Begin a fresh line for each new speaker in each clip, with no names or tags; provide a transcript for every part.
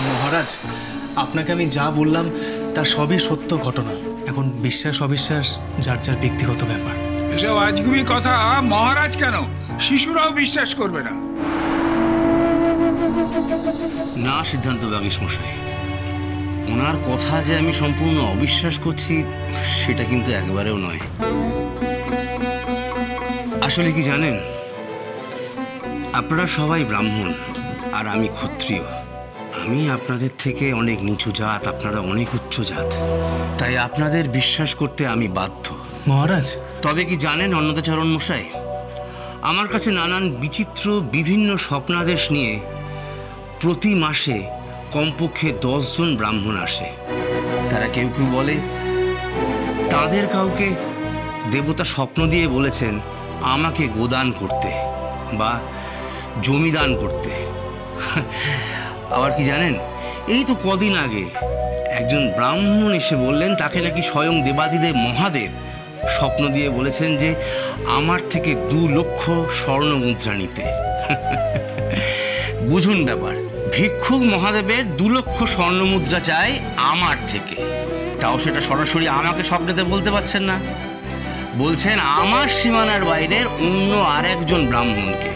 মহারাজ, আপনাকে আমি যা বললাম তার সবই সত্য ঘটনা। এখন বিশ্বাস অবিশ্বাস যার যার ব্যক্তিগত ব্যাপার।
এসব আজগুবি কথা মহারাজ কেন, শিশুরাও বিশ্বাস করবে না।
না সিদ্ধান্ত বাগীশ মশাই, ওনার কথা যে আমি সম্পূর্ণ অবিশ্বাস করছি সেটা কিন্তু একবারেও নয়। আসলে কি জানেন, আপনারা সবাই ব্রাহ্মণ আর আমি ক্ষত্রিয়। আমি আপনাদের থেকে অনেক নিচু জাত, আপনারা অনেক উচ্চ জাত, তাই আপনাদের বিশ্বাস করতে আমি বাধ্য।
মহারাজ,
তবে কি জানেন অন্নদাচরণ মশাই, আমার কাছে নানান বিচিত্র বিভিন্ন স্বপ্নাদেশ নিয়ে প্রতি মাসে কমপক্ষে 10 জন ব্রাহ্মণ আসে। তারা কেউ কেউ বলে তাদের কাউকে দেবতা স্বপ্ন দিয়ে বলেছেন আমাকে গোদান করতে বা জমিদান করতে। আবার কি জানেন, এই তো কদিন আগে একজন ব্রাহ্মণ এসে বললেন তাকে নাকি স্বয়ং দেবাদিদেব মহাদেব স্বপ্ন দিয়ে বলেছেন যে আমার থেকে 2 লক্ষ স্বর্ণ মুদ্রা নিতে। বুঝুন ব্যাপার, ভিক্ষুক মহাদেবের 2 লক্ষ স্বর্ণ মুদ্রা চাই আমার থেকে, তাও সেটা সরাসরি আমাকে স্বপ্নেতে বলতে পারছেন না, বলছেন আমার সীমানার বাইরের অন্য আরেকজন ব্রাহ্মণকে।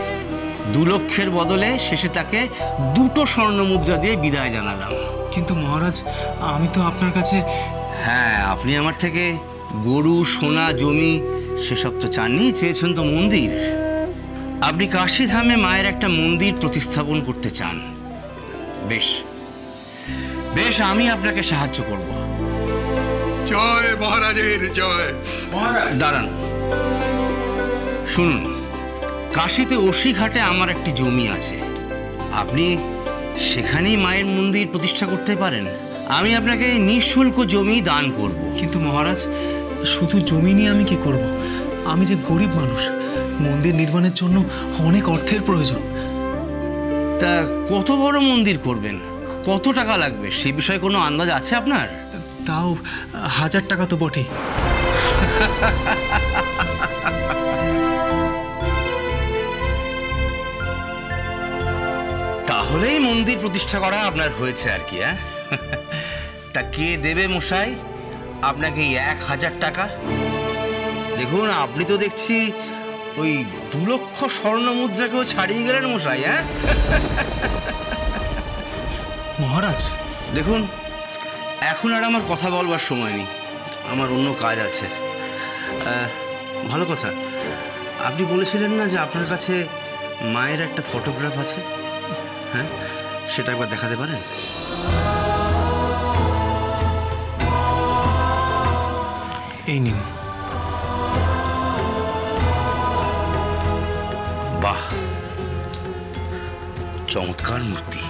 2 লক্ষের বদলে শেষে তাকে 2টো স্বর্ণ মুদ্রা দিয়ে বিদায় জানালাম।
কিন্তু মহারাজ, আমি তো আপনার কাছে...
হ্যাঁ, আপনি আমার থেকে গরু, সোনা, জমি সেসব তো চাননি, চেয়েছেন তো মন্দির। আপনি কাশীধামে মায়ের একটা মন্দির প্রতিস্থাপন করতে চান। বেশ বেশ, আমি আপনাকে সাহায্য করব।
জয় মহারাজের জয়।
দাঁড়ান, শুনুন, কাশীতে অসিঘাটে আমার একটি জমি আছে, আপনি সেখানেই মায়ের মন্দির প্রতিষ্ঠা করতে পারেন। আমি আপনাকে নিঃশুল্ক জমি দান করব।
কিন্তু মহারাজ, শুধু জমি নিয়ে আমি কি করব? আমি যে গরিব মানুষ, মন্দির নির্মাণের জন্য অনেক অর্থের প্রয়োজন।
তা কত বড় মন্দির করবেন, কত টাকা লাগবে সে বিষয়ে কোনো আন্দাজ আছে আপনার?
তাও 1000 টাকা তো বটে।
তাহলেই মন্দির প্রতিষ্ঠা করা আপনার হয়েছে আর কি। তা কে দেবে মশাই আপনাকে 1000 টাকা? দেখুন, আপনি তো দেখছি ওই 2 লক্ষ স্বর্ণ মুদ্রাকেও ছাড়িয়ে গেলেন মশাই।
মহারাজ
দেখুন, এখন আর আমার কথা বলবার সময় নেই, আমার অন্য কাজ আছে। ভালো কথা, আপনি বলেছিলেন না যে আপনার কাছে মায়ের একটা ফটোগ্রাফ আছে? হ্যাঁ, সেটা একবার দেখাতে পারেন?
এই নিন।
বাহ, চমৎকার মূর্তি।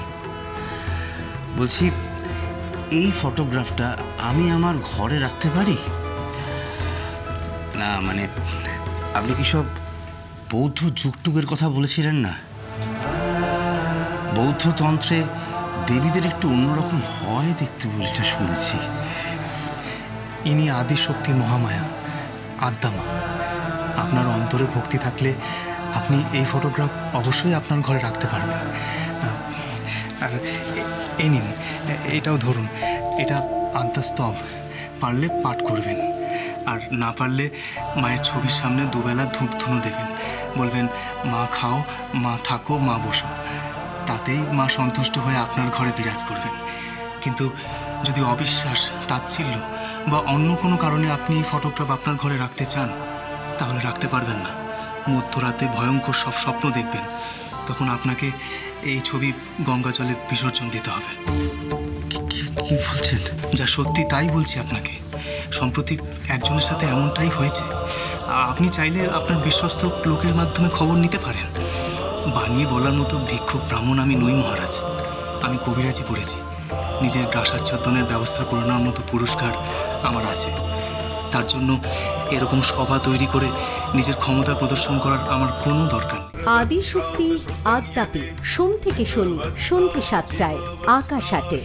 বলছি, এই ফটোগ্রাফটা আমি আমার ঘরে রাখতে পারি? না মানে, আপনি কি সব বৌদ্ধ যুগটুগের কথা বলেছিলেন না? বৌদ্ধ তন্ত্রে দেবীদের একটু অন্যরকম হয় দেখতে বলে এটা শুনেছি।
ইনি আদিশক্তি মহামায়া, আদ্যামা। আপনার অন্তরে ভক্তি থাকলে আপনি এই ফটোগ্রাফ অবশ্যই আপনার ঘরে রাখতে পারবেন। আর এই নিন, এটাও ধরুন, এটা আদ্যাস্তব, পারলে পাঠ করবেন, আর না পারলে মায়ের ছবির সামনে 2 বেলা ধূপ ধুনো দেবেন, বলবেন মা খাও, মা থাকো, মা বসো। তাতেই মা সন্তুষ্ট হয়ে আপনার ঘরে বিরাজ করবেন। কিন্তু যদি অবিশ্বাস, তাচ্ছিল্য বা অন্য কোনো কারণে আপনি এই ফটোগ্রাফ আপনার ঘরে রাখতে চান, তাহলে রাখতে পারবেন না। মধ্যরাতে ভয়ঙ্কর সব স্বপ্ন দেখবেন, তখন আপনাকে এই ছবি গঙ্গা জলে বিসর্জন দিতে হবে।
কি বলছেন?
যা সত্যি তাই বলছি আপনাকে। সম্প্রতি একজনের সাথে এমনটাই হয়েছে। আপনি চাইলে আপনার বিশ্বস্ত লোকের মাধ্যমে খবর নিতে পারেন। বানিয়ে বলার মতো ভিক্ষুক ব্রাহ্মণ আমি নই মহারাজ। আমি কবিরাজি পড়েছি। নিজের গ্রাসাচ্ছাদনের ব্যবস্থা করে নেওয়ার মতো পুরস্কার আমার আছে। তার জন্য এরকম সভা তৈরি করে নিজের ক্ষমতা প্রদর্শন করার আমার কোনো দরকার নেই।
আদিশক্তি আদ্যাপি সোম থেকে শনি সন্ধ্যে 7টায় আকাশ 8-এ।